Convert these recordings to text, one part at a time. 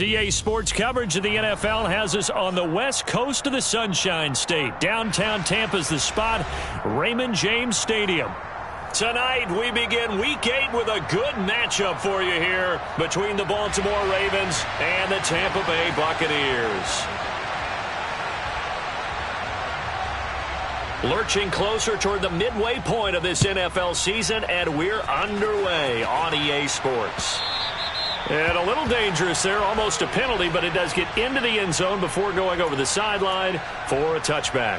DA Sports coverage of the NFL has us on the west coast of the Sunshine State. Downtown Tampa's the spot, Raymond James Stadium. Tonight, we begin Week 8 with a good matchup for you here between the Baltimore Ravens and the Tampa Bay Buccaneers. Lurching closer toward the midway point of this NFL season, and we're underway on EA Sports. And a little dangerous there, almost a penalty, but it does get into the end zone before going over the sideline for a touchback.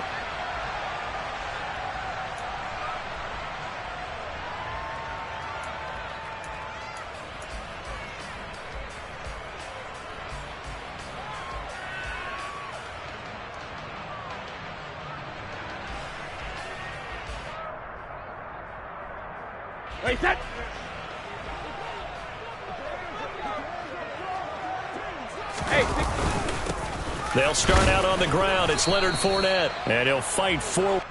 Hey, set! They'll start out on the ground. It's Leonard Fournette, and he'll fight forward.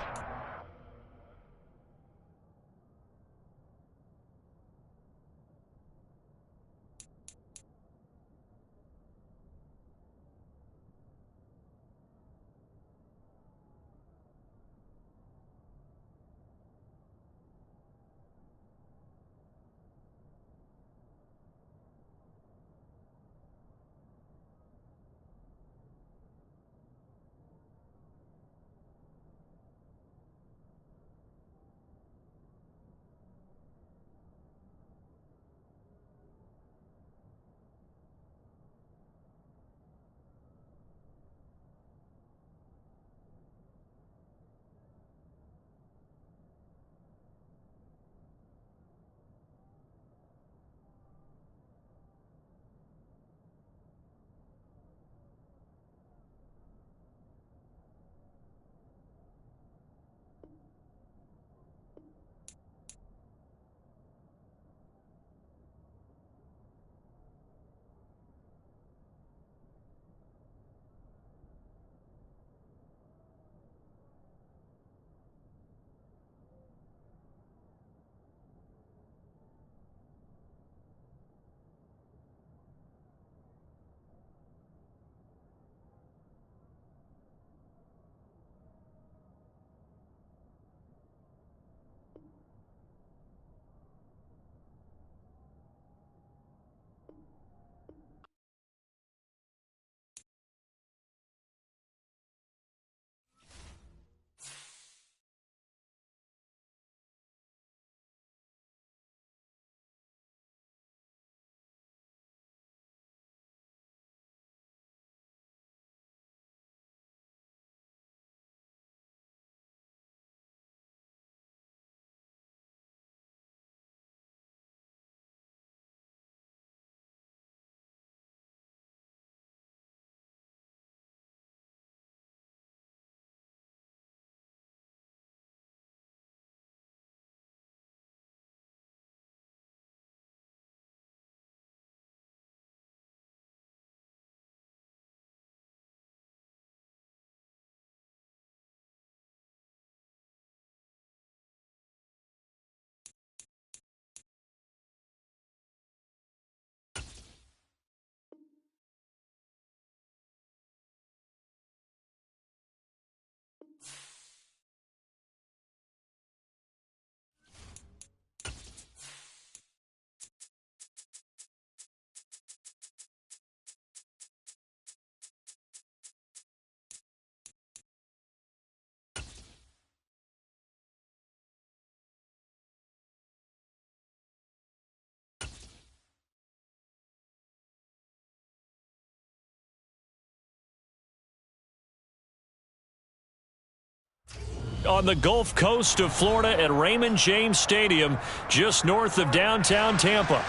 On the Gulf Coast of Florida at Raymond James Stadium, just north of downtown Tampa.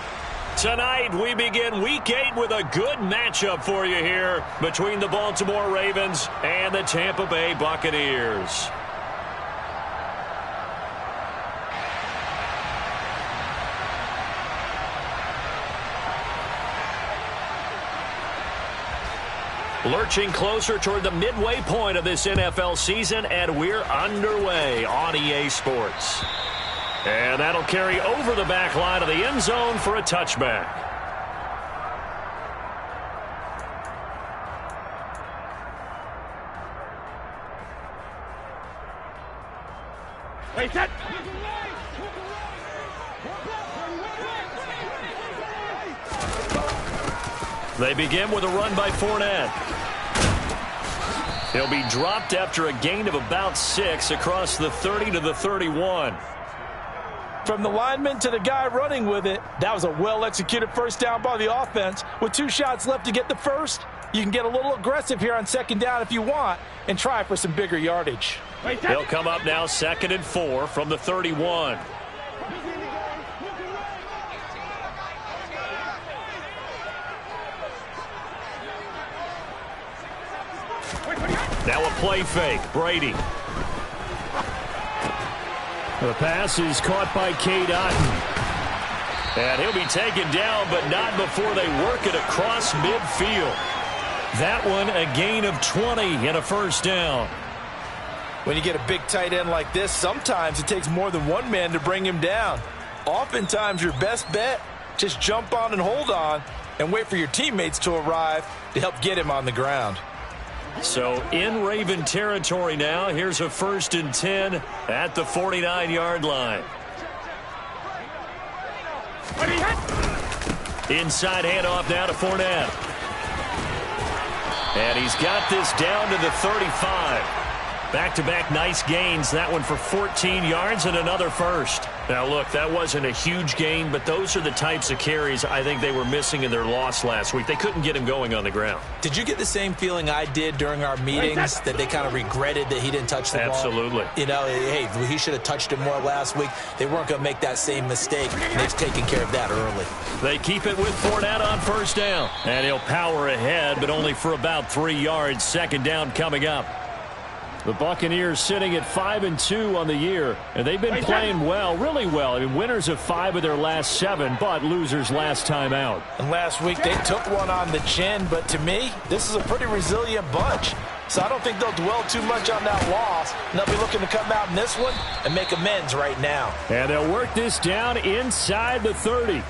Tonight, we begin Week 8 with a good matchup for you here between the Baltimore Ravens and the Tampa Bay Buccaneers. Lurching closer toward the midway point of this NFL season, and we're underway on EA Sports. And that'll carry over the back line of the end zone for a touchback. They begin with a run by Fournette. He'll be dropped after a gain of about 6 across the 30 to the 31. From the lineman to the guy running with it, that was a well-executed first down by the offense. With 2 shots left to get the first, you can get a little aggressive here on second down if you want and try for some bigger yardage. They'll come up now 2nd and 4 from the 31. Now a play fake. Brady. The pass is caught by Cade Otton. And he'll be taken down, but not before they work it across midfield. That one a gain of 20 and a first down. When you get a big tight end like this, sometimes it takes more than one man to bring him down. Oftentimes your best bet, just jump on and hold on and wait for your teammates to arrive to help get him on the ground. So in Raven territory now. Here's a 1st and 10 at the 49-yard line. Inside handoff now to Fournette. And he's got this down to the 35. Back-to-back nice gains. That one for 14 yards and another first. Now, look, that wasn't a huge gain, but those are the types of carries I think they were missing in their loss last week. They couldn't get him going on the ground. Did you get the same feeling I did during our meetings, that they kind of regretted that he didn't touch the ball? Absolutely. You know, hey, he should have touched it more last week. They weren't going to make that same mistake, and they've taken care of that early. They keep it with Fournette on first down. And he'll power ahead, but only for about 3 yards. Second down coming up. The Buccaneers sitting at 5-2 on the year, and they've been playing well, really well. I mean, winners of 5 of their last 7, but losers last time out. And last week they took one on the chin, but to me, this is a pretty resilient bunch. So I don't think they'll dwell too much on that loss. And they'll be looking to come out in this one and make amends right now. And they'll work this down inside the 30.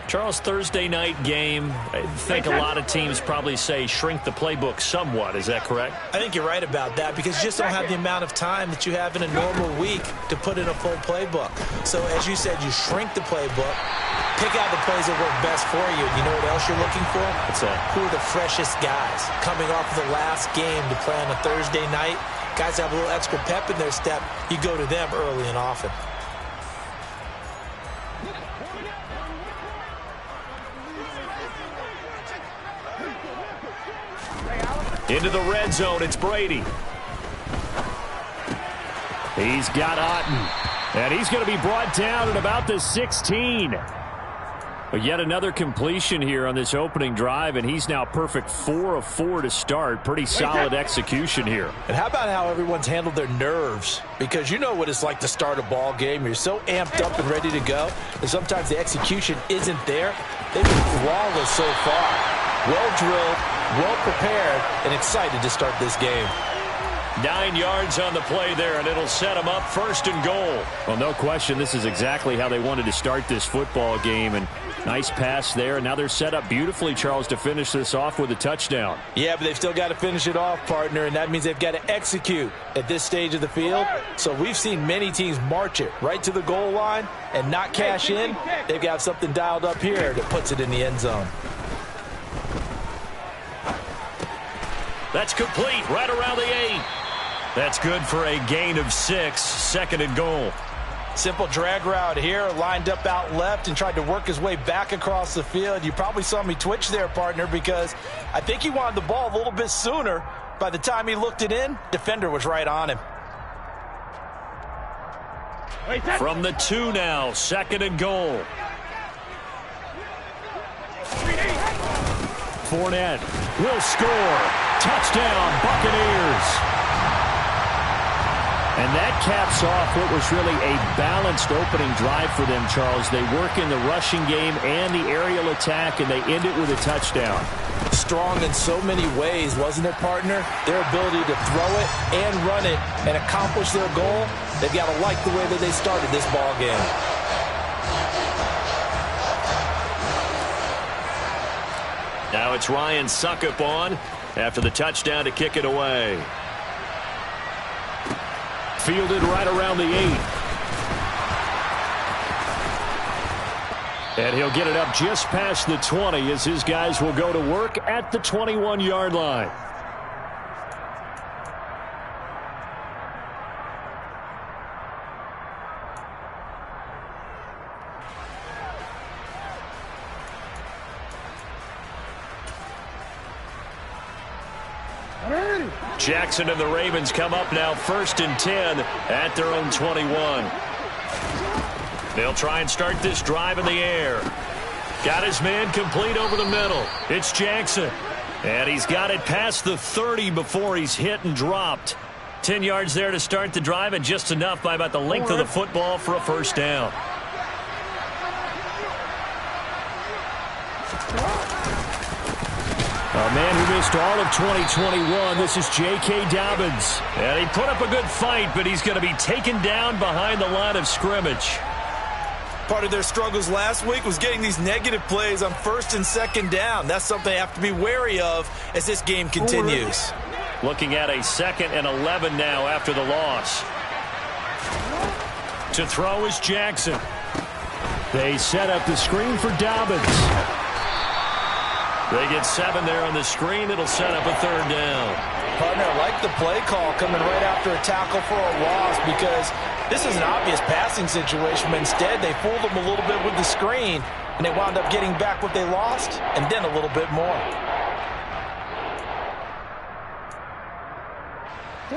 Charles, Thursday night game, I think a lot of teams probably say shrink the playbook somewhat. Is that correct? I think you're right about that, because you just don't have the amount of time that you have in a normal week to put in a full playbook. So as you said, you shrink the playbook, pick out the plays that work best for you. You know what else you're looking for? What's that? Who are the freshest guys coming off of the last game to play on a Thursday night? Guys have a little extra pep in their step. You go to them early and often. Into the red zone, it's Brady. He's got Otton. And he's going to be brought down at about the 16. But yet another completion here on this opening drive, and he's now perfect 4 of 4 to start. Pretty solid execution here. And how about how everyone's handled their nerves? Because you know what it's like to start a ball game. You're so amped up and ready to go, and sometimes the execution isn't there. They've been flawless so far. Well drilled, well prepared, and excited to start this game. 9 yards on the play there, and it'll set them up 1st and goal. Well, no question, this is exactly how they wanted to start this football game. And nice pass there, and now they're set up beautifully, Charles, to finish this off with a touchdown. Yeah, but they've still got to finish it off, partner, and that means they've got to execute at this stage of the field. So we've seen many teams march it right to the goal line and not cash in. They've got something dialed up here that puts it in the end zone. That's complete, right around the 8. That's good for a gain of 6, 2nd and goal. Simple drag route here, lined up out left and tried to work his way back across the field. You probably saw me twitch there, partner, because I think he wanted the ball a little bit sooner. By the time he looked it in, defender was right on him. From the 2 now, 2nd and goal. Fournette will score. Touchdown, Buccaneers. And that caps off what was really a balanced opening drive for them, Charles. They work in the rushing game and the aerial attack, and they end it with a touchdown. Strong in so many ways, wasn't it, partner? Their ability to throw it and run it and accomplish their goal, they've got to like the way that they started this ball game. Now it's Ryan Suckup on after the touchdown to kick it away. Fielded right around the 8. And he'll get it up just past the 20 as his guys will go to work at the 21-yard line. Jackson and the Ravens come up now 1st and 10 at their own 21. They'll try and start this drive in the air. Got his man complete over the middle. It's Jackson. And he's got it past the 30 before he's hit and dropped. 10 yards there to start the drive, and just enough by about the length of the football for a first down. A man who missed all of 2021, this is J.K. Dobbins. And he put up a good fight, but he's going to be taken down behind the line of scrimmage. Part of their struggles last week was getting these negative plays on 1st and 2nd down. That's something they have to be wary of as this game continues. Looking at a 2nd and 11 now after the loss. To throw is Jackson. They set up the screen for Dobbins. They get 7 there on the screen. It'll set up a 3rd down. Partner, I like the play call coming right after a tackle for a loss, because this is an obvious passing situation, but instead they fooled them a little bit with the screen, and they wound up getting back what they lost and then a little bit more.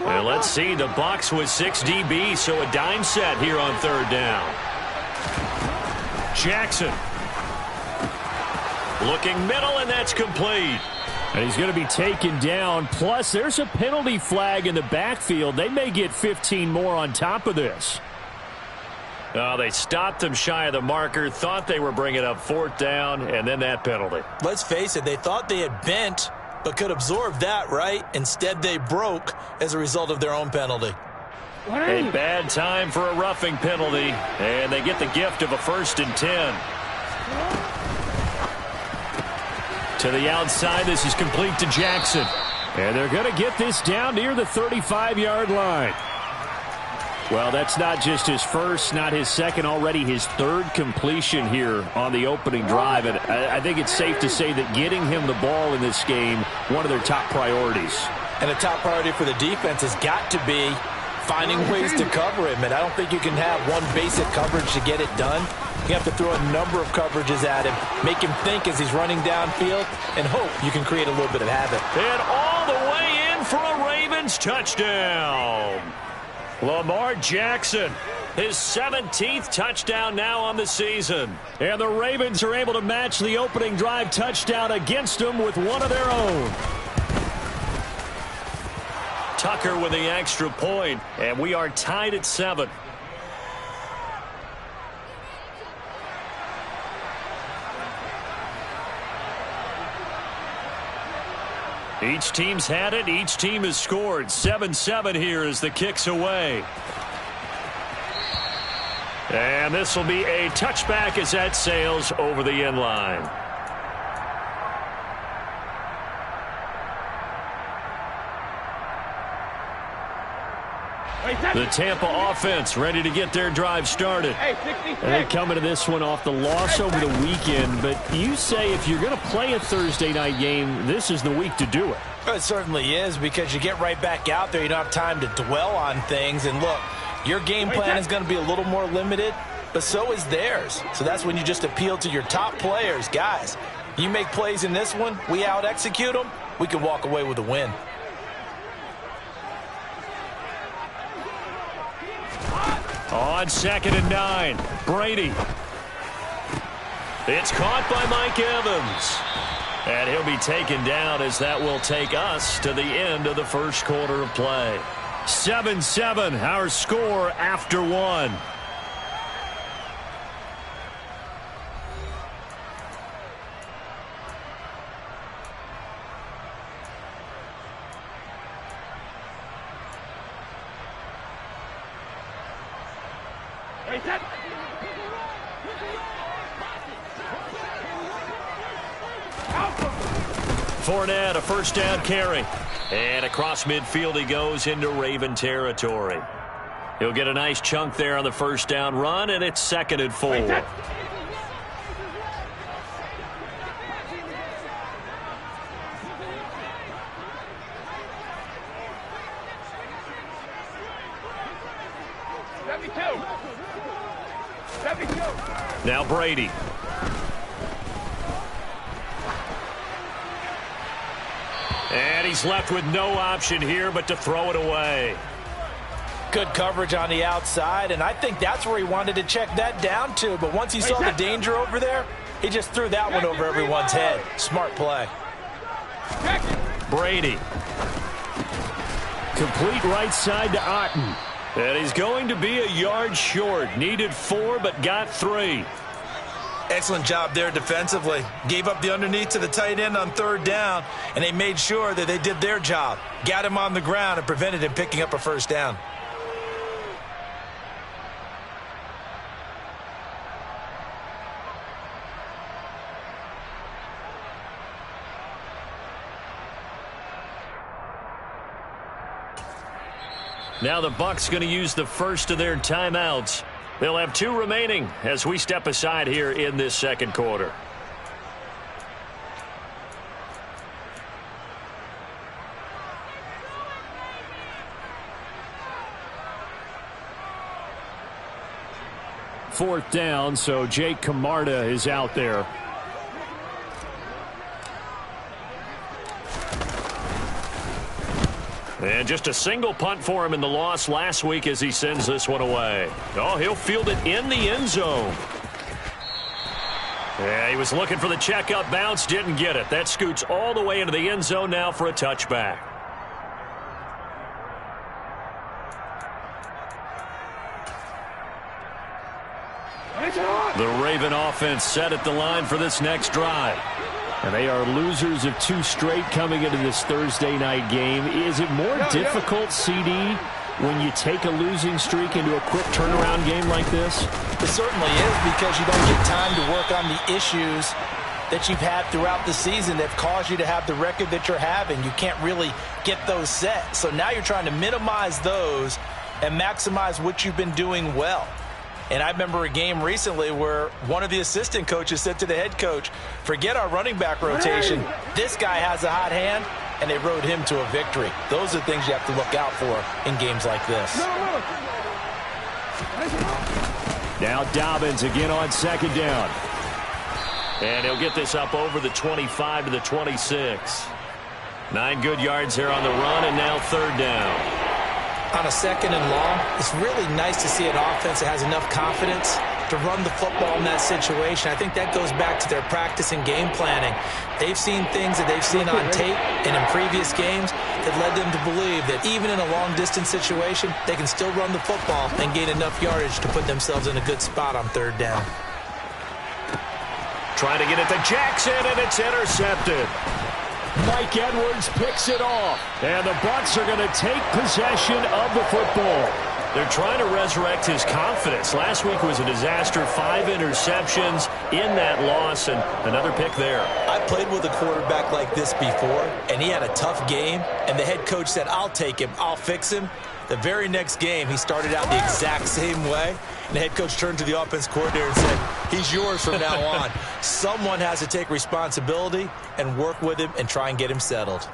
Well, let's see. The Bucs with 6 DBs, so a dime set here on 3rd down. Jackson. Looking middle, and that's complete. And he's going to be taken down. Plus, there's a penalty flag in the backfield. They may get 15 more on top of this. Oh, they stopped him shy of the marker, thought they were bringing up 4th down, and then that penalty. Let's face it, they thought they had bent, but could absorb that, right? Instead, they broke as a result of their own penalty. A bad time for a roughing penalty, and they get the gift of a 1st and 10. To the outside, this is complete to Jackson. And they're going to get this down near the 35-yard line. Well, that's not just his first, not his second, already his 3rd completion here on the opening drive. And I think it's safe to say that getting him the ball in this game, one of their top priorities. And a top priority for the defense has got to be finding ways to cover him. And I don't think you can have one basic coverage to get it done. You have to throw a number of coverages at him, make him think as he's running downfield, and hope you can create a little bit of havoc. And all the way in for a Ravens touchdown. Lamar Jackson, his 17th touchdown now on the season. And the Ravens are able to match the opening drive touchdown against them with one of their own. Tucker with the extra point, and we are tied at 7. Each team's had it. Each team has scored. 7-7 here as the kick's away. And this will be a touchback as that sails over the end line. The Tampa offense ready to get their drive started. They come into this one off the loss over the weekend, but you say if you're going to play a Thursday night game, this is the week to do it. It certainly is, because you get right back out there. You don't have time to dwell on things. And look, your game plan is going to be a little more limited, but so is theirs. So that's when you just appeal to your top players. Guys, you make plays in this one, we out-execute them, we can walk away with a win. On 2nd and 9, Brady. It's caught by Mike Evans. And he'll be taken down as that will take us to the end of the first quarter of play. 7-7, our score after 1. Fournette, a first down carry. And across midfield he goes into Raven territory. He'll get a nice chunk there on the first down run, and it's 2nd and 4. Now Brady. And he's left with no option here but to throw it away. Good coverage on the outside, and I think that's where he wanted to check that down to. But once he saw the danger over there, he just threw that one over everyone's head. Smart play. Brady. Complete right side to Otten. And he's going to be a yard short. Needed 4, but got 3. Excellent job there defensively. Gave up the underneath to the tight end on 3rd down, and they made sure that they did their job. Got him on the ground and prevented him picking up a first down. Now the Bucs going to use the first of their timeouts. They'll have 2 remaining as we step aside here in this 2nd quarter. Fourth down, so Jake Camarda is out there. And just a single punt for him in the loss last week as he sends this one away. Oh, he'll field it in the end zone. Yeah, he was looking for the checkup bounce, didn't get it. That scoots all the way into the end zone now for a touchback. The Raven offense set at the line for this next drive. And they are losers of 2 straight coming into this Thursday night game. Is it more difficult, CD, when you take a losing streak into a quick turnaround game like this? It certainly is, because you don't get time to work on the issues that you've had throughout the season that caused you to have the record that you're having. You can't really get those set. So now you're trying to minimize those and maximize what you've been doing well. And I remember a game recently where one of the assistant coaches said to the head coach, forget our running back rotation. This guy has a hot hand, and they rode him to a victory. Those are things you have to look out for in games like this. Now Dobbins again on 2nd down. And he'll get this up over the 25 to the 26. 9 good yards there on the run, and now 3rd down. On a 2nd and long, it's really nice to see an offense that has enough confidence to run the football in that situation. I think that goes back to their practice and game planning. They've seen things that they've seen on tape and in previous games that led them to believe that even in a long-distance situation, they can still run the football and gain enough yardage to put themselves in a good spot on 3rd down. Trying to get it to Jackson, and it's intercepted. Mike Edwards picks it off, and the Bucs are going to take possession of the football. They're trying to resurrect his confidence. Last week was a disaster, 5 interceptions in that loss, and another pick there. I played with a quarterback like this before, and he had a tough game, and the head coach said, I'll take him, I'll fix him. The very next game, he started out the exact same way, and the head coach turned to the offense coordinator and said, he's yours from now on. Someone has to take responsibility and work with him and try and get him settled.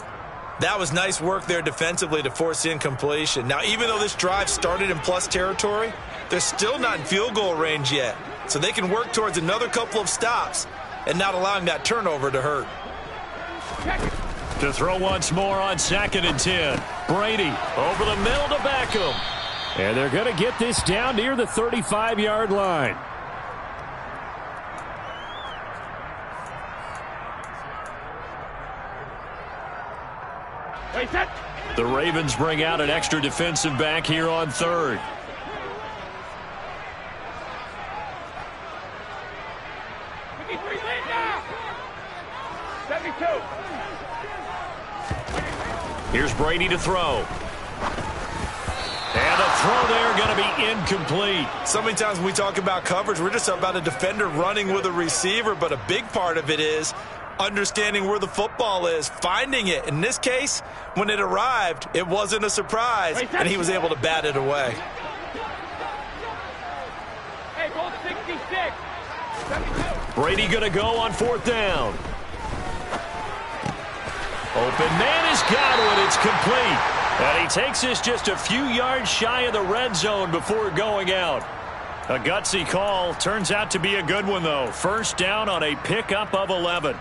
That was nice work there defensively to force incompletion. Now, even though this drive started in plus territory, they're still not in field goal range yet. So they can work towards another couple of stops and not allowing that turnover to hurt. To throw once more on 2nd and 10. Brady over the middle to Beckham. And they're going to get this down near the 35-yard line. The Ravens bring out an extra defensive back here on 3rd. Here's Brady to throw. And the throw there going to be incomplete. So many times when we talk about coverage, we're just about a defender running with a receiver, but a big part of it is understanding where the football is, finding it. In this case, when it arrived, it wasn't a surprise, and he was able to bat it away. Brady going to go on 4th down. Open man has got one. It's complete. And he takes this just a few yards shy of the red zone before going out. A gutsy call. Turns out to be a good one, though. 1st down on a pickup of 11.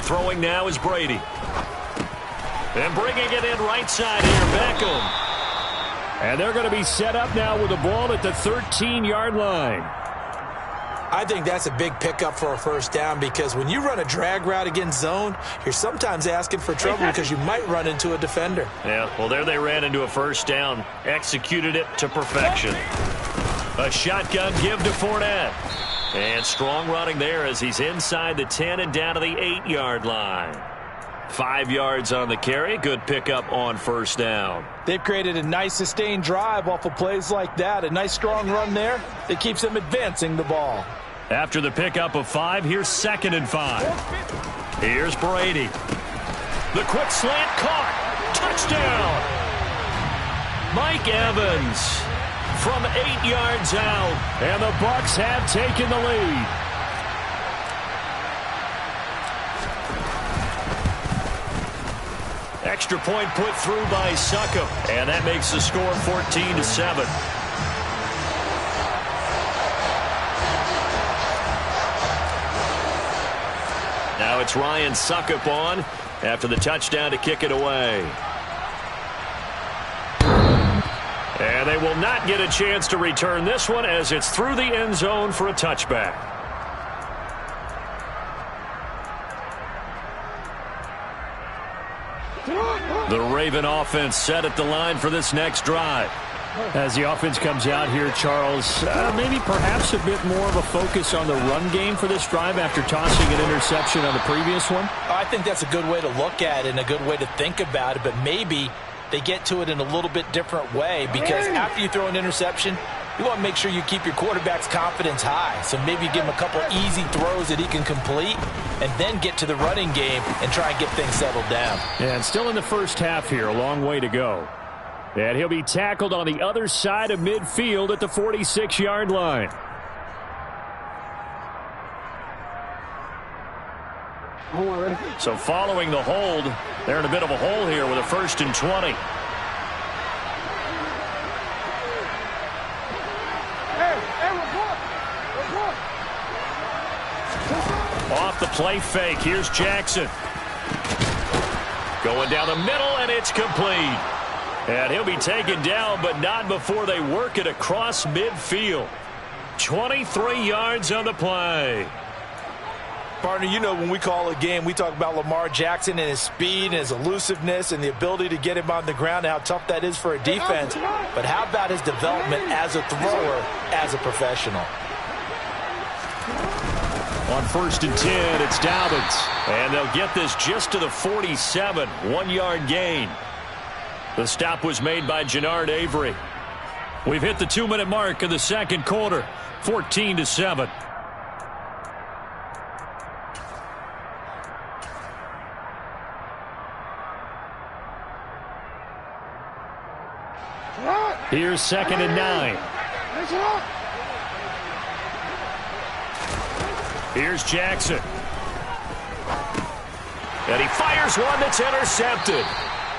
Throwing now is Brady. And bringing it in right side here, Beckham. And they're going to be set up now with the ball at the 13-yard line. I think that's a big pickup for a 1st down because when you run a drag route against zone, you're sometimes asking for trouble because you might run into a defender. Yeah, well, there they ran into a 1st down. Executed it to perfection. A shotgun give to Fournette. And strong running there as he's inside the 10 and down to the 8-yard line. 5 yards on the carry. Good pickup on 1st down. They've created a nice sustained drive off of plays like that. A nice strong run there that keeps them advancing the ball. After the pickup of 5, here's 2nd and 5. Here's Brady. The quick slant caught. Touchdown. Mike Evans from 8 yards out. And the Bucs have taken the lead. Extra point put through by Succop. And that makes the score 14-7. Now it's Ryan Succop on after the touchdown to kick it away. And they will not get a chance to return this one as it's through the end zone for a touchback. The Raven offense set at the line for this next drive. As the offense comes out here, Charles, maybe perhaps a bit more of a focus on the run game for this drive after tossing an interception on the previous one? I think that's a good way to look at it and a good way to think about it, but maybe they get to it in a little bit different way because after you throw an interception, you want to make sure you keep your quarterback's confidence high. So maybe give him a couple easy throws that he can complete and then get to the running game and try and get things settled down. Yeah, and still in the first half here, a long way to go. And he'll be tackled on the other side of midfield at the 46-yard line. So following the hold, they're in a bit of a hole here with a 1st and 20. Off the play fake, here's Jackson. Going down the middle, and it's complete. And he'll be taken down, but not before they work it across midfield. 23 yards on the play. Partner, you know when we call a game, we talk about Lamar Jackson and his speed and his elusiveness and the ability to get him on the ground and how tough that is for a defense. But how about his development as a thrower, as a professional? On 1st and 10, it's Dobbins. And they'll get this just to the 47, 1-yard gain. The stop was made by Jannard Avery. We've hit the 2-minute mark of the second quarter, 14-7. Here's 2nd and 9. Here's Jackson. And he fires one that's intercepted.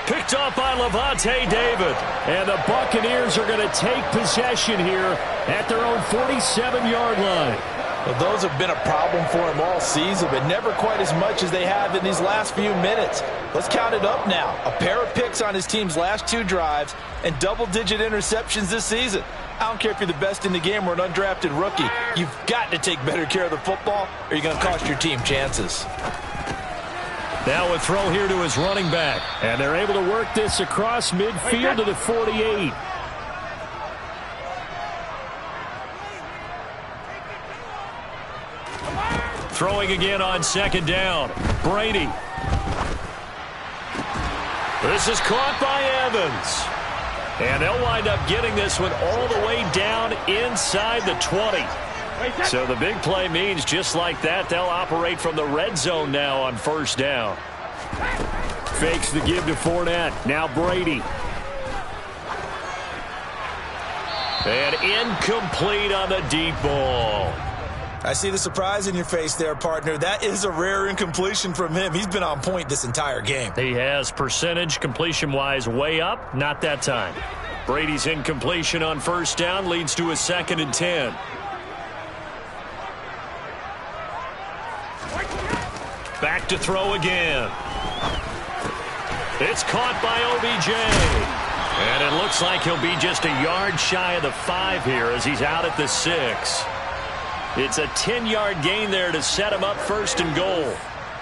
Picked off by Levante David. And the Buccaneers are going to take possession here at their own 47-yard line. Well, those have been a problem for him all season, but never quite as much as they have in these last few minutes. Let's count it up now. A pair of picks on his team's last 2 drives and double-digit interceptions this season. I don't care if you're the best in the game or an undrafted rookie. You've got to take better care of the football or you're going to cost your team chances. Now a throw here to his running back. And they're able to work this across midfield to the 48. Throwing again on 2nd down. Brady. This is caught by Evans. And they'll wind up getting this one all the way down inside the 20. So the big play means just like that, they'll operate from the red zone now on first down. Fakes the give to Fournette. Now Brady. And incomplete on the deep ball. I see the surprise in your face there, partner. That is a rare incompletion from him. He's been on point this entire game. He has percentage completion-wise way up. Not that time. Brady's incompletion on first down leads to a 2nd and 10. Back to throw again. It's caught by OBJ. And it looks like he'll be just a yard shy of the 5 here as he's out at the 6. It's a 10-yard gain there to set him up 1st and goal.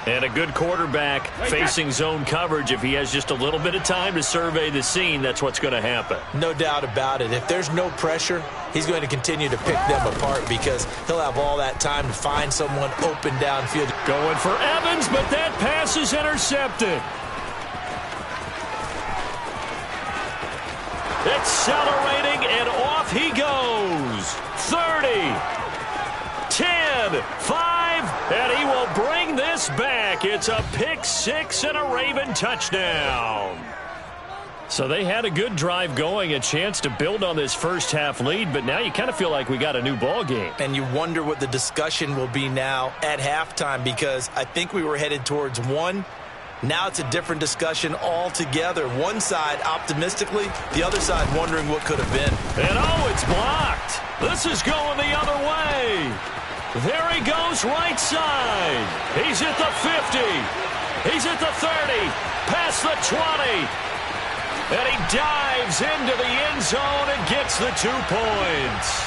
And a good quarterback facing zone coverage. If he has just a little bit of time to survey the scene, that's what's going to happen. No doubt about it. If there's no pressure, he's going to continue to pick them apart because he'll have all that time to find someone open downfield. Going for Evans, but that pass is intercepted. Accelerating, and off he goes. 30, 10, 5, and he will bring this back. It's a pick 6 and a Raven touchdown. So they had a good drive going, a chance to build on this first half lead, but now you kind of feel like we got a new ball game. And you wonder what the discussion will be now at halftime because I think we were headed towards 1. Now it's a different discussion altogether. One side optimistically, the other side wondering what could have been. And oh, it's blocked. This is going the other way. There he goes right side. He's at the 50. He's at the 30. Past the 20. And he dives into the end zone and gets the 2 points.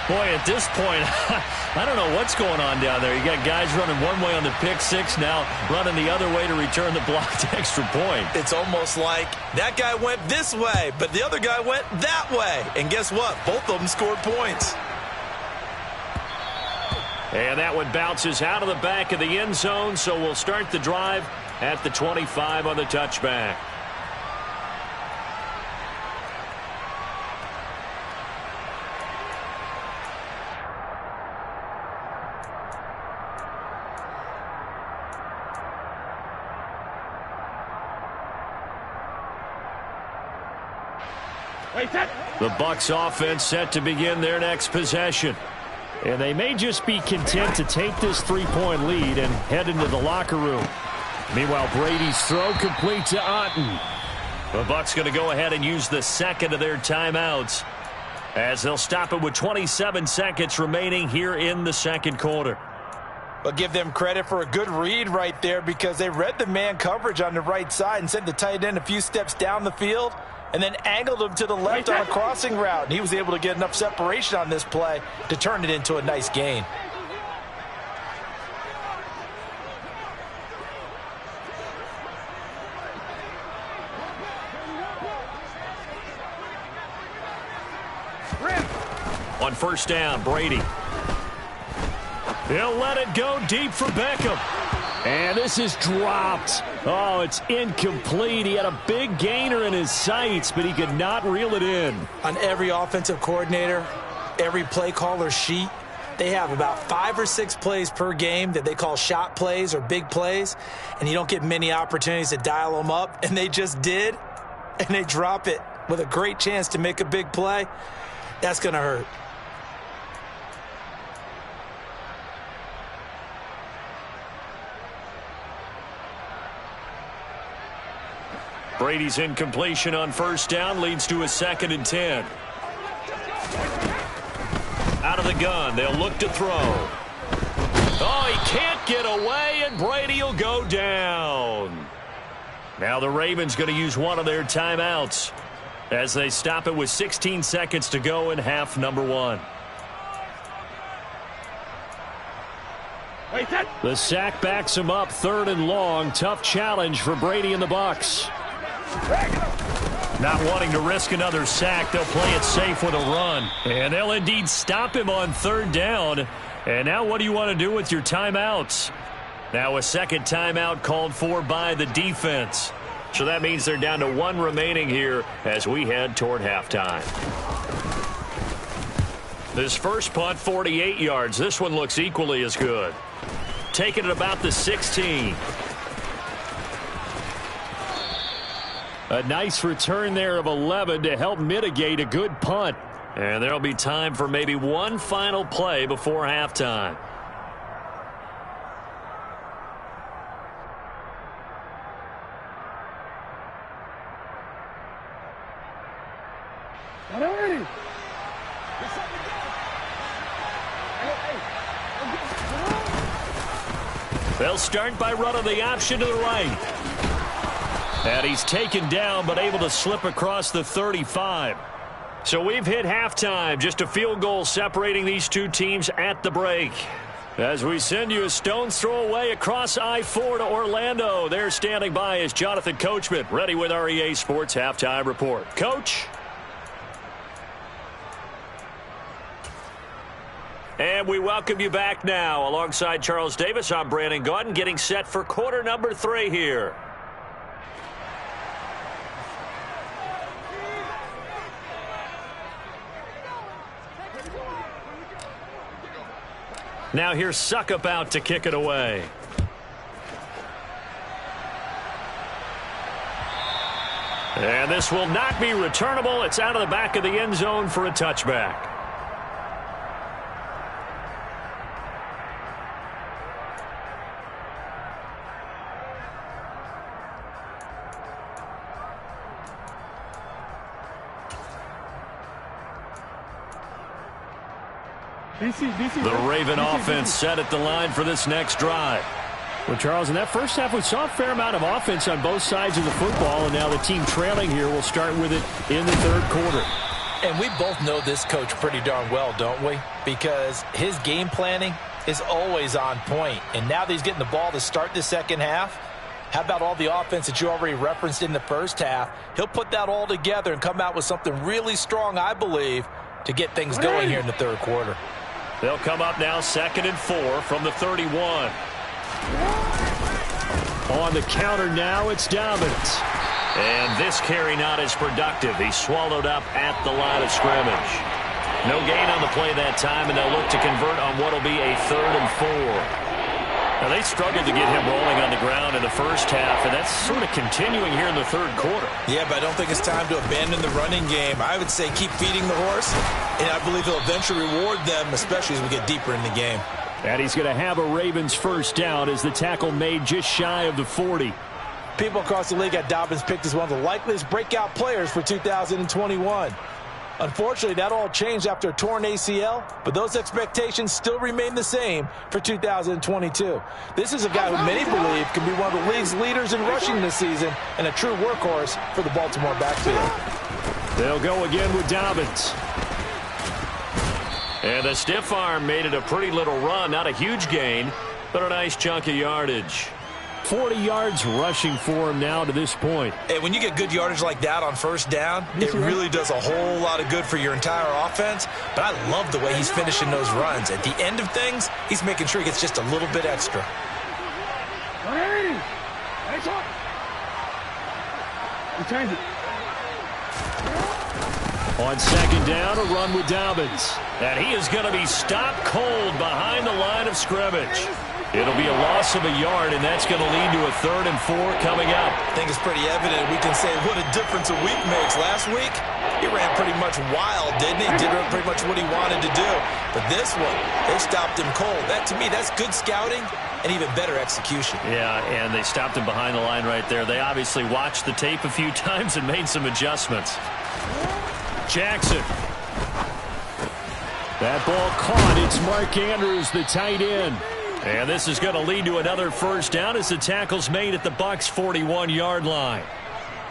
Boy, at this point, I don't know what's going on down there. You got guys running one way on the pick 6, now running the other way to return the blocked extra point. It's almost like that guy went this way, but the other guy went that way. And guess what? Both of them scored points. And that one bounces out of the back of the end zone, so we'll start the drive at the 25 on the touchback. The Bucs offense set to begin their next possession. And they may just be content to take this 3-point lead and head into the locker room. Meanwhile, Brady's throw complete to Otten. The Bucs going to go ahead and use the second of their timeouts as they'll stop it with 27 seconds remaining here in the second quarter. But give them credit for a good read right there because they read the man coverage on the right side and sent the tight end a few steps down the field and then angled him to the left on a crossing route. And he was able to get enough separation on this play to turn it into a nice gain. On first down, Brady. He'll let it go deep for Beckham. And this is dropped. Oh, it's incomplete. He had a big gainer in his sights, but he could not reel it in. On every offensive coordinator, every play caller sheet, they have about 5 or 6 plays per game that they call shot plays or big plays, and you don't get many opportunities to dial them up, and they just did, and they drop it with a great chance to make a big play. That's going to hurt. Brady's incompletion on first down leads to a 2nd and 10. Out of the gun, they'll look to throw. Oh, he can't get away, and Brady will go down. Now the Ravens going to use one of their timeouts as they stop it with 16 seconds to go in half number 1. The sack backs him up, 3rd and long. Tough challenge for Brady and the Bucs. Not wanting to risk another sack, they'll play it safe with a run. And they'll indeed stop him on 3rd down. And now what do you want to do with your timeouts? Now a second timeout called for by the defense. So that means they're down to 1 remaining here as we head toward halftime. This first punt, 48 yards. This one looks equally as good. Taking it about the 16. A nice return there of 11 to help mitigate a good punt. And there'll be time for maybe one final play before halftime. They'll start by running the option to the right. And he's taken down but able to slip across the 35. So we've hit halftime. Just a field goal separating these two teams at the break. As we send you a stone's throw away across I-4 to Orlando. There standing by is Jonathan Coachman, ready with our EA Sports Halftime Report. Coach? And we welcome you back now. Alongside Charles Davis, I'm Brandon Gaudin, getting set for quarter number 3 here. Now here's Suckup out to kick it away. And this will not be returnable. It's out of the back of the end zone for a touchback. The Raven offense set at the line for this next drive. Well, Charles, in that first half, we saw a fair amount of offense on both sides of the football, and now the team trailing here will start with it in the third quarter. And we both know this coach pretty darn well, don't we? Because his game planning is always on point. And now that he's getting the ball to start the second half, how about all the offense that you already referenced in the first half? He'll put that all together and come out with something really strong, I believe, to get things going here in the third quarter. They'll come up now 2nd and 4 from the 31. On the counter now, it's Dobbins. And this carry not as productive. He's swallowed up at the line of scrimmage. No gain on the play that time, and they'll look to convert on what will be a 3rd and 4. Now, they struggled to get him rolling on the ground in the first half, and that's sort of continuing here in the third quarter. Yeah, but I don't think it's time to abandon the running game. I would say keep feeding the horse, and I believe he'll eventually reward them, especially as we get deeper in the game. And he's going to have a Ravens first down as the tackle made just shy of the 40. People across the league had Dobbins picked as one of the likeliest breakout players for 2021. Unfortunately, that all changed after a torn ACL, but those expectations still remain the same for 2022. This is a guy who many believe can be one of the league's leaders in rushing this season and a true workhorse for the Baltimore backfield. They'll go again with Dobbins. And the stiff arm made it a pretty little run. Not a huge gain, but a nice chunk of yardage. 40 yards rushing for him now to this point. And when you get good yardage like that on first down, it really does a whole lot of good for your entire offense. But I love the way he's finishing those runs. At the end of things, he's making sure he gets just a little bit extra. On second down, a run with Dobbins. And he is going to be stopped cold behind the line of scrimmage. It'll be a loss of a yard, and that's going to lead to a 3rd and 4 coming up. I think it's pretty evident. We can say what a difference a week makes. Last week, he ran pretty much wild, didn't he? Did pretty much what he wanted to do. But this one, they stopped him cold. That, to me, that's good scouting and even better execution. Yeah, and they stopped him behind the line right there. They obviously watched the tape a few times and made some adjustments. Jackson. That ball caught. It's Mark Andrews, the tight end. And this is going to lead to another first down as the tackle's made at the Bucs 41-yard line.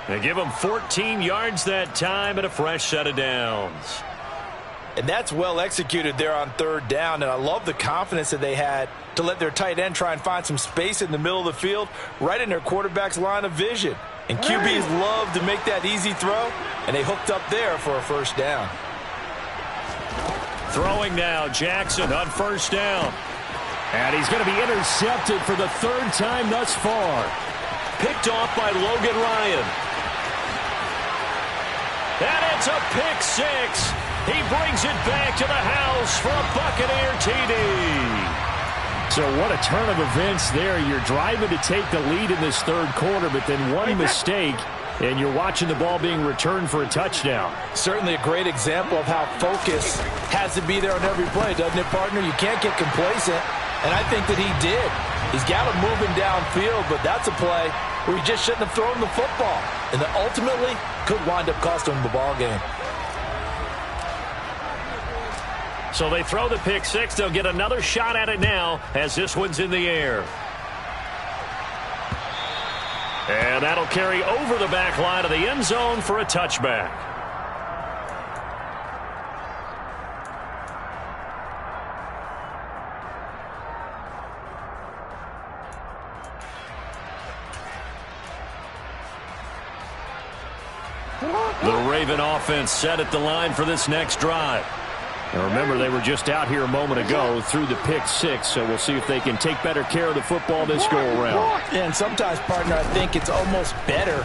They give them 14 yards that time and a fresh set of downs. And that's well executed there on 3rd down, and I love the confidence that they had to let their tight end try and find some space in the middle of the field right in their quarterback's line of vision. And QBs love to make that easy throw, and they hooked up there for a first down. Throwing now, Jackson on first down. And he's going to be intercepted for the 3rd time thus far. Picked off by Logan Ryan. And it's a pick 6. He brings it back to the house for a Buccaneer TD. So what a turn of events there. You're driving to take the lead in this third quarter, but then one mistake, and you're watching the ball being returned for a touchdown. Certainly a great example of how focus has to be there on every play, doesn't it, partner? You can't get complacent, and I think that he did. He's got him moving downfield, but that's a play where he just shouldn't have thrown the football, and that ultimately could wind up costing him the ball game. So they throw the pick six. They'll get another shot at it now as this one's in the air. And that'll carry over the back line of the end zone for a touchback. The Raven offense set at the line for this next drive. Now remember, they were just out here a moment ago through the pick six, so we'll see if they can take better care of the football this go-around. And sometimes, partner, I think it's almost better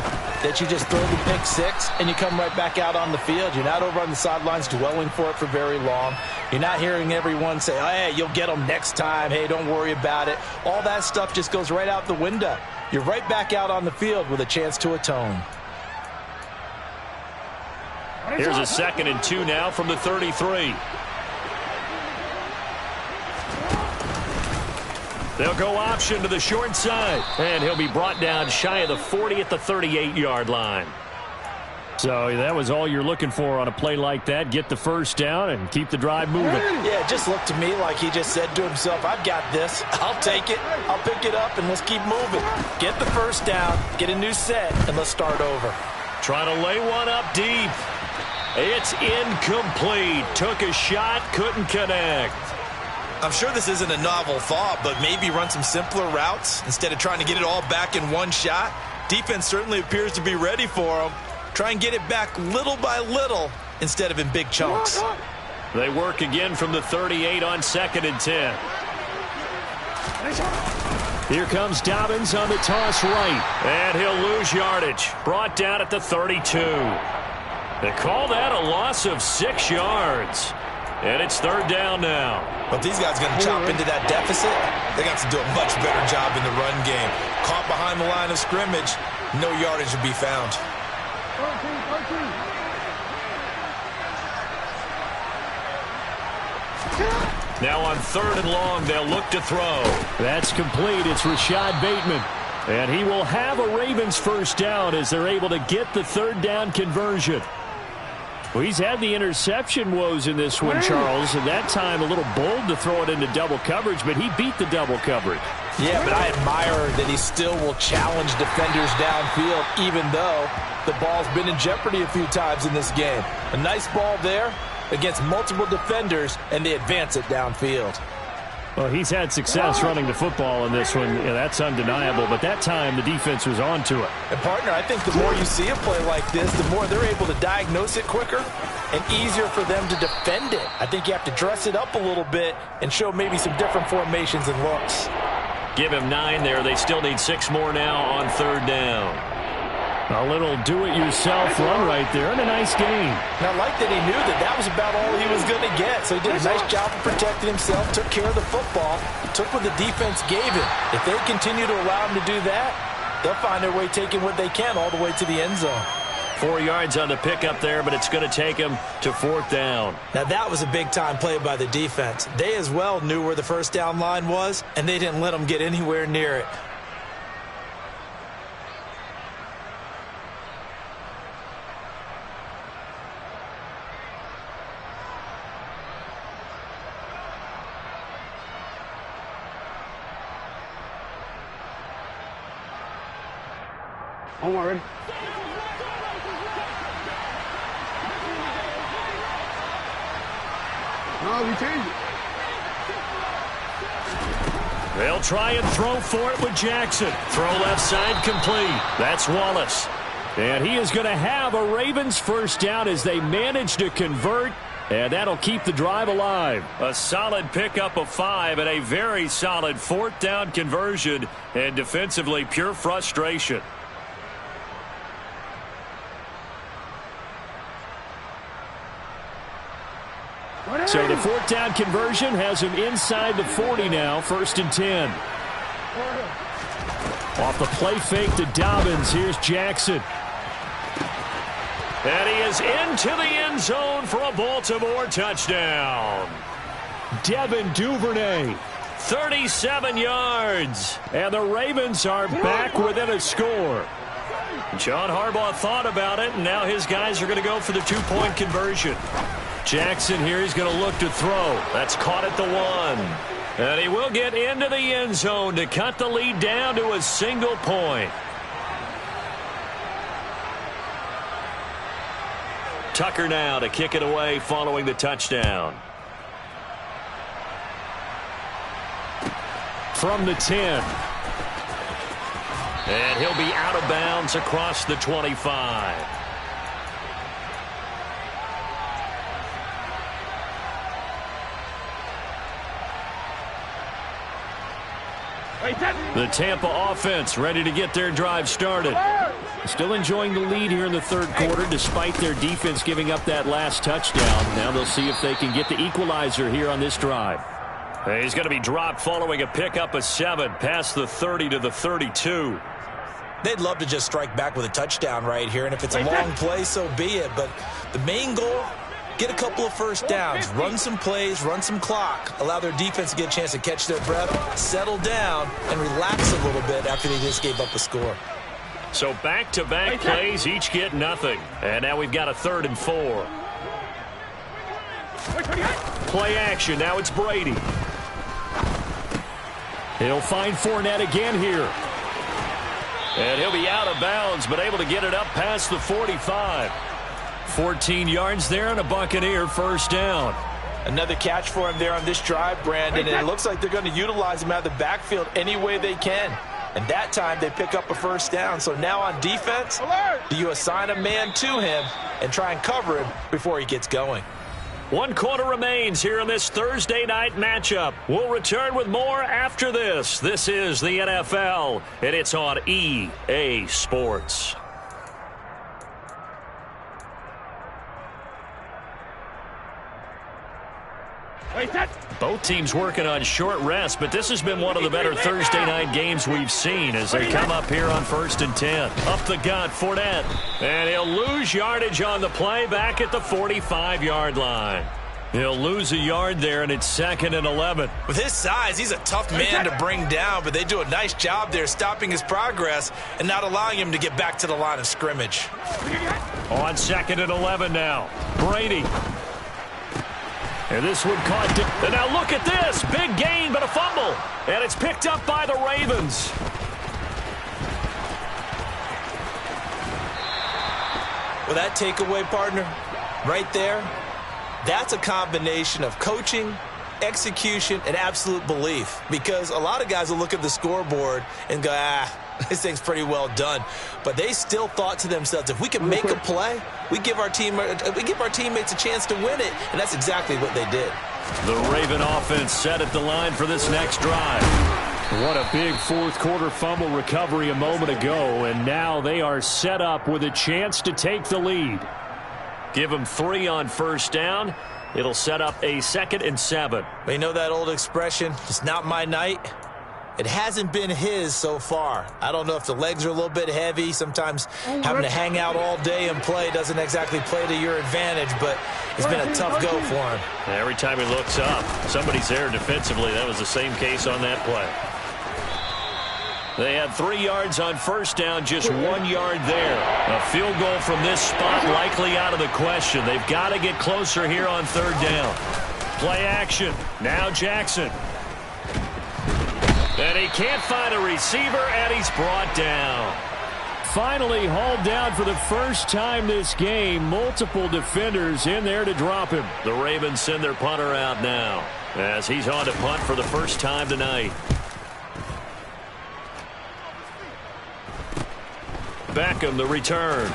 that you just throw the pick six and you come right back out on the field. You're not over on the sidelines dwelling for it for very long. You're not hearing everyone say, oh, hey, you'll get them next time. Hey, don't worry about it. All that stuff just goes right out the window. You're right back out on the field with a chance to atone. Here's a 2nd and 2 now from the 33. They'll go option to the short side, and he'll be brought down shy of the 40 at the 38-yard line. So that was all you're looking for on a play like that. Get the first down and keep the drive moving. Yeah, it just looked to me like he just said to himself, I've got this. I'll take it. I'll pick it up, and let's keep moving. Get the first down, get a new set, and let's start over. Trying to lay one up deep. It's incomplete. Took a shot, couldn't connect. I'm sure this isn't a novel thought, but maybe run some simpler routes instead of trying to get it all back in one shot. Defense certainly appears to be ready for him. Try and get it back little by little instead of in big chunks. They work again from the 38 on 2nd and 10. Here comes Dobbins on the toss right, and he'll lose yardage. Brought down at the 32. They call that a loss of 6 yards. And it's 3rd down now. But these guys going to chop into that deficit. They got to do a much better job in the run game. Caught behind the line of scrimmage, no yardage to be found. Now on 3rd and long, they'll look to throw. That's complete. It's Rashad Bateman. And he will have a Ravens first down as they're able to get the 3rd down conversion. Well, he's had the interception woes in this one, Charles, and that time a little bold to throw it into double coverage, but he beat the double coverage. Yeah, but I admire that he still will challenge defenders downfield, even though the ball's been in jeopardy a few times in this game. A nice ball there against multiple defenders, and they advance it downfield. Well, he's had success running the football in this one. Yeah, that's undeniable. But that time, the defense was on to it. And, partner, I think the more you see a play like this, the more they're able to diagnose it quicker and easier for them to defend it. I think you have to dress it up a little bit and show maybe some different formations and looks. Give him 9 there. They still need 6 more now on 3rd down. A little do-it-yourself run right there, and a nice gain. And I like that he knew that that was about all he was going to get. So he did a nice job of protecting himself, took care of the football, took what the defense gave him. If they continue to allow him to do that, they'll find their way taking what they can all the way to the end zone. 4 yards on the pickup there, but it's going to take him to 4th down. Now that was a big-time play by the defense. They as well knew where the first down line was, and they didn't let them get anywhere near it. I'm ready. No, we changed it. They'll try and throw for it with Jackson. Throw left side complete. That's Wallace. And he is going to have a Ravens first down as they manage to convert. And that'll keep the drive alive. A solid pickup of 5 and a very solid 4th down conversion. And defensively, pure frustration. So the fourth down conversion has him inside the 40 now, 1st and 10. Off the play fake to Dobbins, here's Jackson. And he is into the end zone for a Baltimore touchdown. Devin Duvernay, 37 yards. And the Ravens are back within a score. John Harbaugh thought about it, and now his guys are going to go for the two-point conversion. Jackson here, he's going to look to throw. That's caught at the 1. And he will get into the end zone to cut the lead down to a single point. Tucker now to kick it away following the touchdown. From the 10. And he'll be out of bounds across the 25. The Tampa offense ready to get their drive started. Still enjoying the lead here in the third quarter despite their defense giving up that last touchdown. Now they'll see if they can get the equalizer here on this drive. He's going to be dropped following a pickup of 7 past the 30 to the 32. They'd love to just strike back with a touchdown right here, and if it's a long play, so be it. But the main goal, get a couple of first downs, run some plays, run some clock, allow their defense to get a chance to catch their breath, settle down, and relax a little bit after they just gave up a score. So back-to-back plays, each get nothing. And now we've got a 3rd and 4. Play action, now it's Brady. He'll find Fournette again here. And he'll be out of bounds, but able to get it up past the 45. 14 yards there and a Buccaneer first down. Another catch for him there on this drive, Brandon, and it looks like they're going to utilize him out of the backfield any way they can. And that time they pick up a first down. So now on defense, do you assign a man to him and try and cover him before he gets going? 1 quarter remains here in this Thursday night matchup. We'll return with more after this. This is the NFL, and it's on EA Sports. Both teams working on short rest, but this has been one of the better Thursday night games we've seen as they come up here on 1st and 10. Up the gut, Fournette. And he'll lose yardage on the play back at the 45-yard line. He'll lose a yard there, and it's 2nd and 11. With his size, he's a tough man to bring down, but they do a nice job there stopping his progress and not allowing him to get back to the line of scrimmage. On 2nd and 11 now. Brady. And this one caught. And now look at this. Big gain, but a fumble. And it's picked up by the Ravens. Well, that takeaway, partner, right there, that's a combination of coaching, execution, and absolute belief. Because a lot of guys will look at the scoreboard and go, this thing's pretty well done. But they still thought to themselves, if we can make a play, we give our teammates a chance to win it. And that's exactly what they did. The Raven offense set at the line for this next drive. What a big fourth quarter fumble recovery a moment ago. And now they are set up with a chance to take the lead. Give them 3 on first down. It'll set up a 2nd and 7. You know that old expression, it's not my night? It hasn't been his so far. I don't know if the legs are a little bit heavy. Sometimes having to hang out all day and play doesn't exactly play to your advantage, but it's been a tough go for him. Every time he looks up, somebody's there defensively. That was the same case on that play. They had 3 yards on first down, just 1 yard there. A field goal from this spot likely out of the question. They've got to get closer here on 3rd down. Play action. Now Jackson. And he can't find a receiver, and he's brought down. Finally hauled down for the first time this game. Multiple defenders in there to drop him. The Ravens send their punter out now as he's on to punt for the first time tonight. Beckham, the return.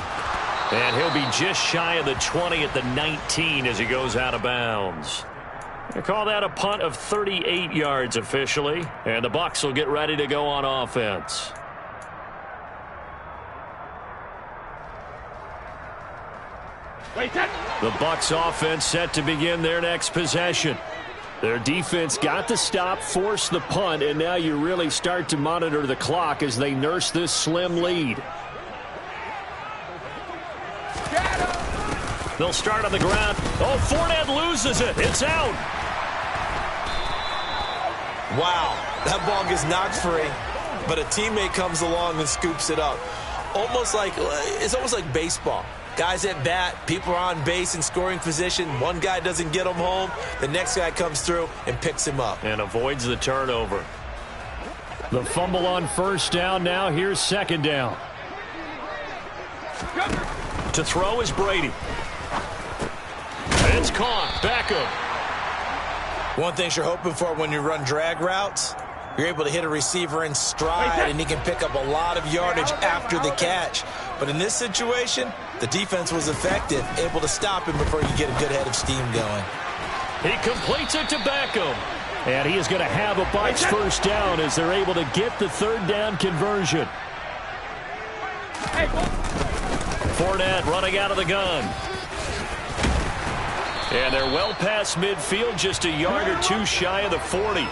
And he'll be just shy of the 20 at the 19 as he goes out of bounds. They call that a punt of 38 yards officially. And the Bucs will get ready to go on offense. The Bucs offense set to begin their next possession. Their defense got the stop, forced the punt, and now you really start to monitor the clock as they nurse this slim lead. They'll start on the ground. Oh, Fournette loses it. It's out. Wow, that ball gets knocked free, but a teammate comes along and scoops it up. It's almost like baseball. Guys at bat, people are on base in scoring position. One guy doesn't get him home. The next guy comes through and picks him up. And avoids the turnover. The fumble on first down. Now here's second down. To throw is Brady. It's caught. Beckham. One thing you're hoping for when you run drag routes, you're able to hit a receiver in stride, and he can pick up a lot of yardage after the catch. But in this situation, the defense was effective, able to stop him before you get a good head of steam going. He completes it to Beckham. And he is going to have a Bucs first down as they're able to get the third down conversion. Fournette running out of the gun. And they're well past midfield, just a yard or two shy of the 40.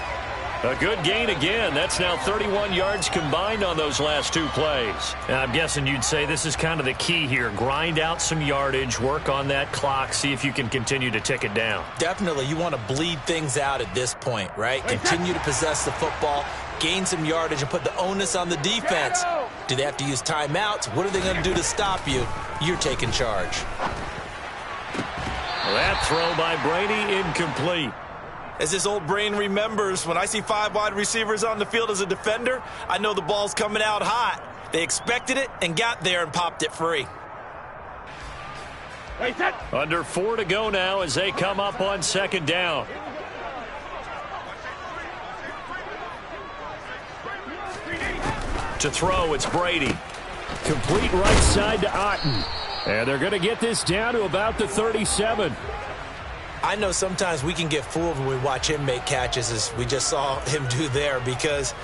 A good gain again. That's now 31 yards combined on those last two plays. And I'm guessing you'd say this is kind of the key here. Grind out some yardage, work on that clock, see if you can continue to tick it down. Definitely. You want to bleed things out at this point, right? Continue to possess the football, gain some yardage, and put the onus on the defense. Do they have to use timeouts? What are they going to do to stop you? You're taking charge. That throw by Brady incomplete. As this old brain remembers, when I see 5 wide receivers on the field as a defender, I know the ball's coming out hot. They expected it and got there and popped it free. Under 4 to go now as they come up on second down. To throw, it's Brady. Complete right side to Otten. And they're going to get this down to about the 37. I know sometimes we can get fooled when we watch him make catches, as we just saw him do there, because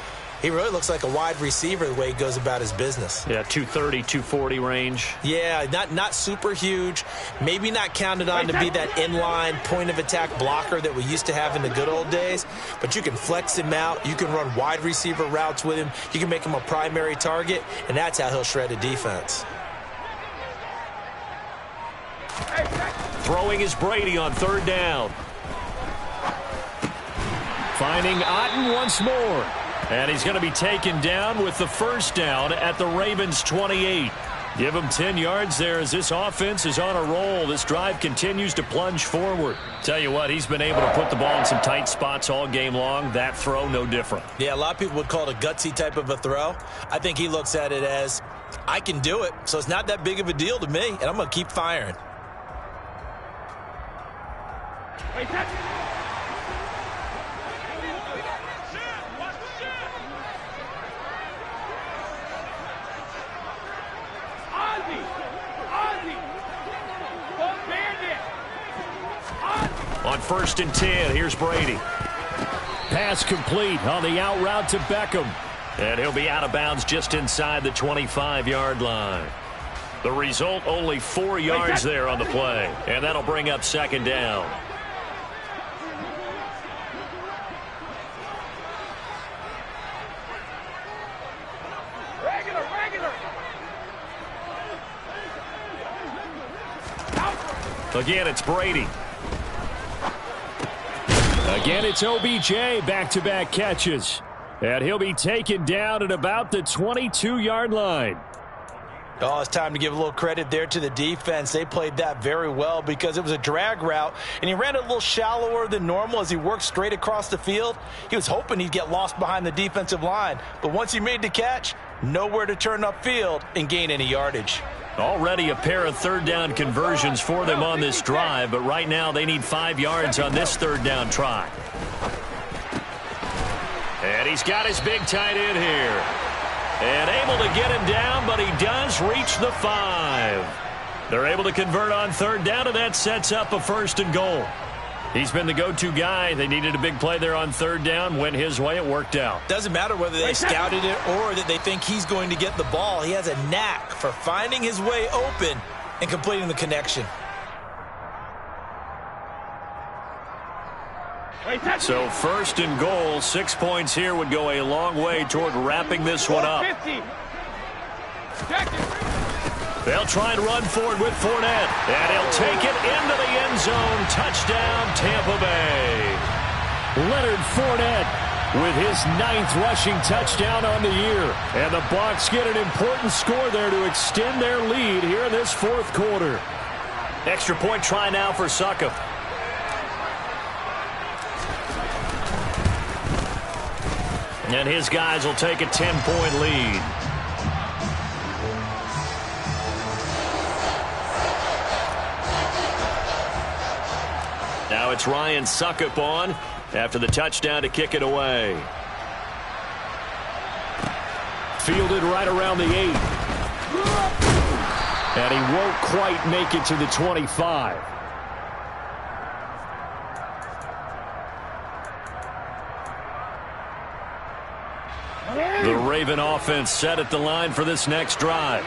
he really looks like a wide receiver the way he goes about his business. Yeah, 230, 240 range. Yeah, not super huge. Maybe not counted on to be that inline point-of-attack blocker that we used to have in the good old days, but you can flex him out. You can run wide receiver routes with him. You can make him a primary target, and that's how he'll shred a defense. Throwing is Brady on third down. Finding Otten once more. And he's going to be taken down with the first down at the Ravens 28. Give him 10 yards there as this offense is on a roll. This drive continues to plunge forward. Tell you what, he's been able to put the ball in some tight spots all game long. That throw, no different. Yeah, a lot of people would call it a gutsy type of a throw. I think he looks at it as, I can do it, so it's not that big of a deal to me, and I'm going to keep firing. On first and 10, here's Brady. Pass complete on the out route to Beckham. And he'll be out of bounds just inside the 25-yard line. The result, only 4 yards there on the play. And that'll bring up second down. Again, it's Brady. Again, it's OBJ, back-to-back catches. And he'll be taken down at about the 22-yard line. Oh, it's time to give a little credit there to the defense. They played that very well because it was a drag route, and he ran it a little shallower than normal as he worked straight across the field. He was hoping he'd get lost behind the defensive line, but once he made the catch, nowhere to turn upfield and gain any yardage. Already a pair of third down conversions for them on this drive, but right now they need 5 yards on this third down try. And he's got his big tight end here. And able to get him down, but he does reach the 5. They're able to convert on third down, and that sets up a first and goal. He's been the go-to guy. They needed a big play there on third down. Went his way. It worked out. Doesn't matter whether they scouted it or that they think he's going to get the ball. He has a knack for finding his way open and completing the connection. So 1st and goal, 6 points here would go a long way toward wrapping this one up. They'll try and run forward with Fournette, and he'll take it into the end zone. Touchdown, Tampa Bay. Leonard Fournette with his 9th rushing touchdown on the year. And the Bucs get an important score there to extend their lead here in this 4th quarter. Extra point try now for Succop. And his guys will take a 10-point lead. Now it's Ryan Succop on after the touchdown to kick it away. Fielded right around the 8. And he won't quite make it to the 25. The Raven offense set at the line for this next drive.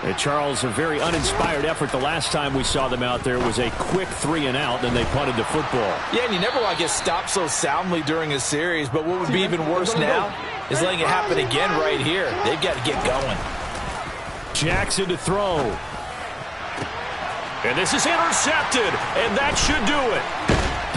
And Charles, a very uninspired effort the last time we saw them out there. It was a quick 3-and-out, then they punted the football. Yeah, and you never want to get stopped so soundly during a series, but what would be even worse now is letting it happen again right here. They've got to get going. Jackson to throw. And this is intercepted, and that should do it.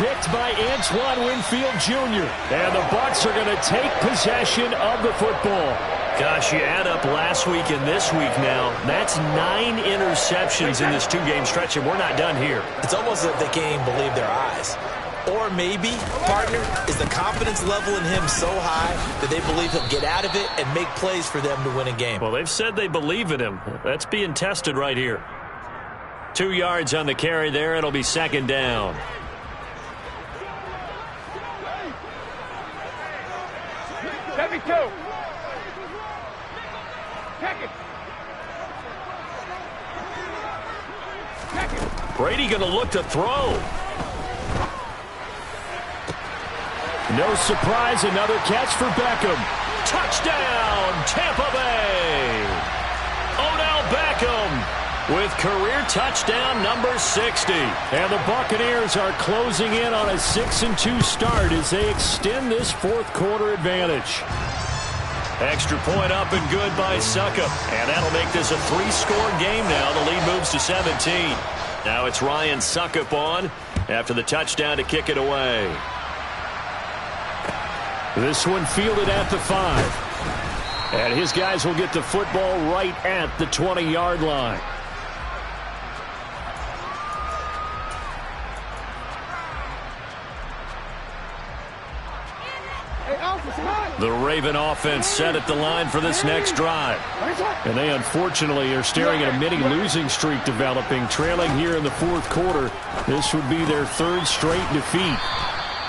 Picked by Antoine Winfield Jr. And the Bucs are going to take possession of the football. Gosh, you add up last week and this week now. That's 9 interceptions in this 2-game stretch, and we're not done here. It's almost as if they can't even believe their eyes. Or maybe, partner, is the confidence level in him so high that they believe he'll get out of it and make plays for them to win a game. Well, they've said they believe in him. That's being tested right here. 2 yards on the carry there. It'll be 2nd down. Brady going to look to throw. No surprise, another catch for Beckham. Touchdown, Tampa Bay. Odell Beckham with career touchdown number 60. And the Buccaneers are closing in on a 6-2 start as they extend this 4th quarter advantage. Extra point up and good by Succop. And that'll make this a 3-score game now. The lead moves to 17. Now it's Ryan Succop on after the touchdown to kick it away. This one fielded at the 5. And his guys will get the football right at the 20-yard line. The Raven offense set at the line for this next drive. And they unfortunately are staring at a mini losing streak developing, trailing here in the 4th quarter. This would be their 3rd straight defeat.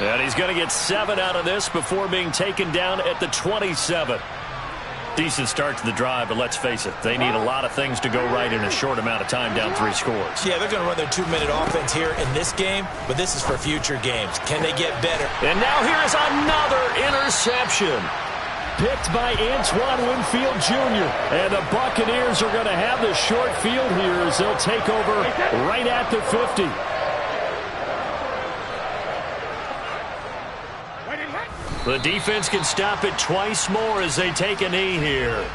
And he's going to get 7 out of this before being taken down at the 27. Decent start to the drive, but let's face it, they need a lot of things to go right in a short amount of time, down 3 scores. Yeah, they're going to run their 2-minute offense here in this game, but this is for future games. Can they get better? And now here is another interception. Picked by Antoine Winfield Jr. And the Buccaneers are going to have the short field here as they'll take over right at the 50. The defense can stop it twice more as they take a knee here.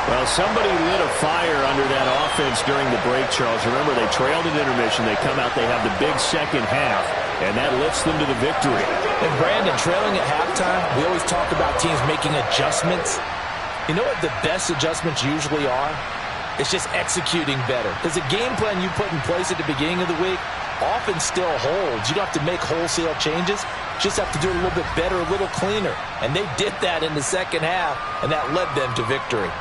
Well, somebody lit a fire under that offense during the break, Charles. Remember, they trailed at intermission. They come out, they have the big second half, and that lifts them to the victory. And Brandon, trailing at halftime, we always talk about teams making adjustments. You know what the best adjustments usually are? It's just executing better. Because the game plan you put in place at the beginning of the week often still holds. You don't have to make wholesale changes. You just have to do it a little bit better, a little cleaner. And they did that in the second half, and that led them to victory.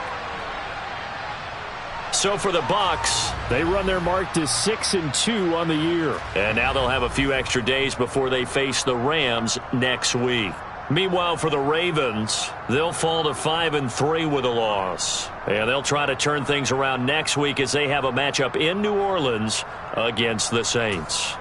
So for the Bucs, they run their mark to 6-2 on the year. And now they'll have a few extra days before they face the Rams next week. Meanwhile, for the Ravens, they'll fall to 5-3 with a loss. And they'll try to turn things around next week as they have a matchup in New Orleans against the Saints.